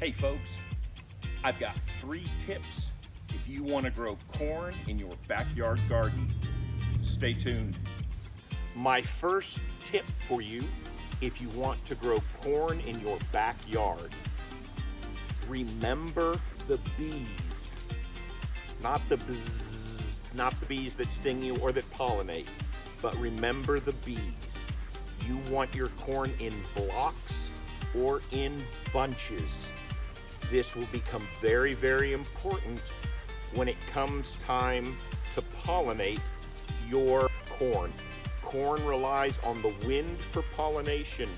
Hey folks, I've got 3 tips if you want to grow corn in your backyard garden. Stay tuned. My first tip for you, if you want to grow corn in your backyard, remember the bees. Not the bees that sting you or that pollinate, but remember the bees. You want your corn in blocks or in bunches. This will become very, very important when it comes time to pollinate your corn. Corn relies on the wind for pollination.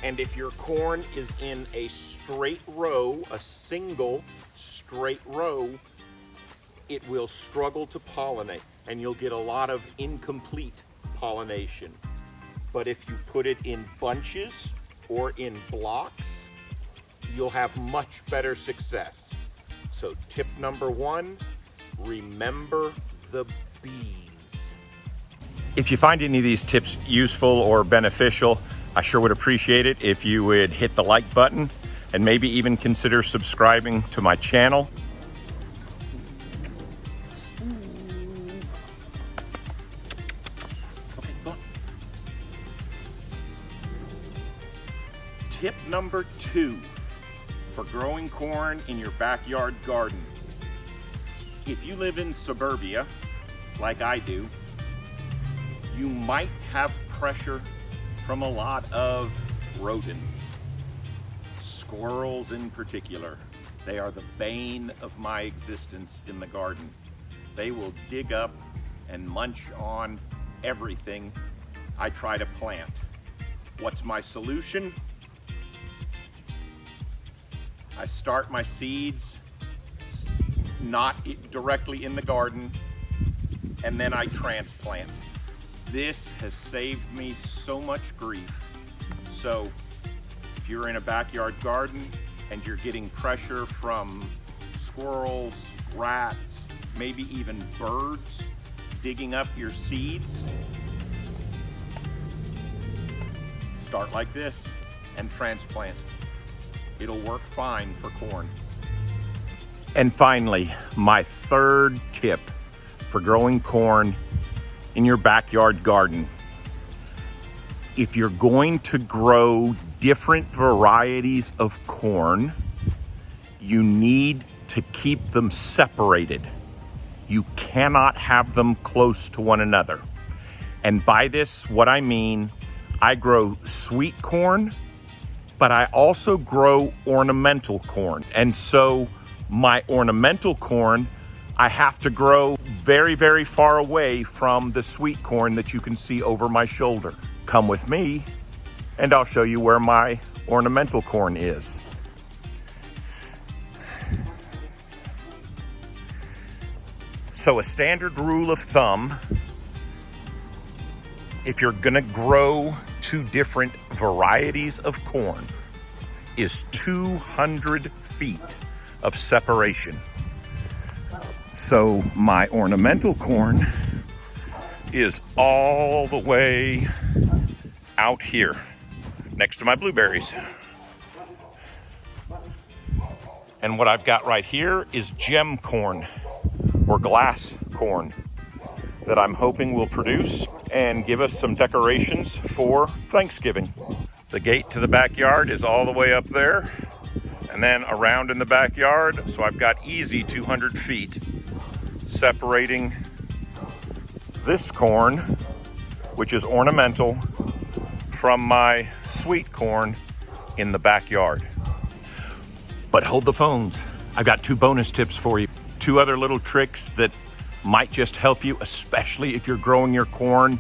And if your corn is in a straight row, a single straight row, it will struggle to pollinate and you'll get a lot of incomplete pollination. But if you put it in bunches or in blocks, you'll have much better success. So tip number 1, remember the bees. If you find any of these tips useful or beneficial, I sure would appreciate it if you would hit the like button and maybe even consider subscribing to my channel. Okay, go on. Tip number 2 for growing corn in your backyard garden. If you live in suburbia, like I do, you might have pressure from a lot of rodents. Squirrels in particular. They are the bane of my existence in the garden. They will dig up and munch on everything I try to plant. What's my solution? I start my seeds not directly in the garden, and then I transplant. This has saved me so much grief. So if you're in a backyard garden and you're getting pressure from squirrels, rats, maybe even birds digging up your seeds, start like this and transplant. It'll work fine for corn. And finally, my third tip for growing corn in your backyard garden. If you're going to grow different varieties of corn, you need to keep them separated. You cannot have them close to one another. And by this, what I mean, I grow sweet corn, but I also grow ornamental corn. And so my ornamental corn, I have to grow very, very far away from the sweet corn that you can see over my shoulder. Come with me and I'll show you where my ornamental corn is. So a standard rule of thumb, if you're gonna grow 2 different varieties of corn, is 200 feet of separation. So my ornamental corn is all the way out here next to my blueberries. And what I've got right here is gem corn or glass corn that I'm hoping will produce and give us some decorations for Thanksgiving. The gate to the backyard is all the way up there and then around in the backyard. So I've got easy 200 feet separating this corn, which is ornamental, from my sweet corn in the backyard. But hold the phones. I've got 2 bonus tips for you. 2 other little tricks that might just help you, especially if you're growing your corn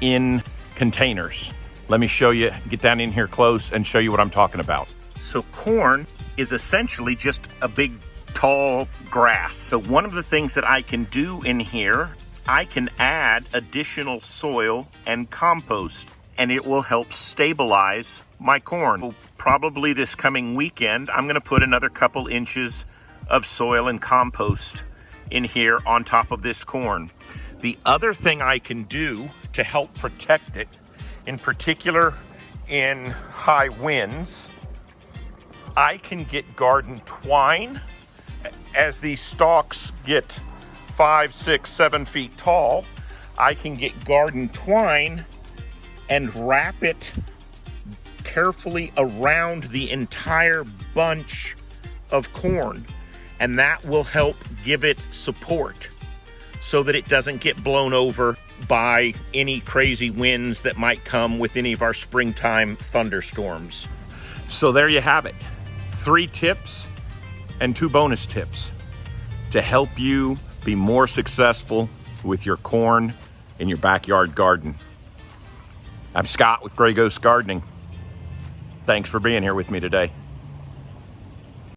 in containers. Let me show you, get down in here close and show you what I'm talking about. So corn is essentially just a big, tall grass. So one of the things that I can do in here, I can add additional soil and compost, and it will help stabilize my corn. Well, probably this coming weekend, I'm gonna put another couple inches of soil and compost in here on top of this corn. The other thing I can do to help protect it, in particular in high winds, I can get garden twine as these stalks get 5, 6, 7 feet tall. I can get garden twine and wrap it carefully around the entire bunch of corn, and that will help give it support so that it doesn't get blown over by any crazy winds that might come with any of our springtime thunderstorms. So there you have it. 3 tips and 2 bonus tips to help you be more successful with your corn in your backyard garden. I'm Scott with Gray Ghost Gardening. Thanks for being here with me today.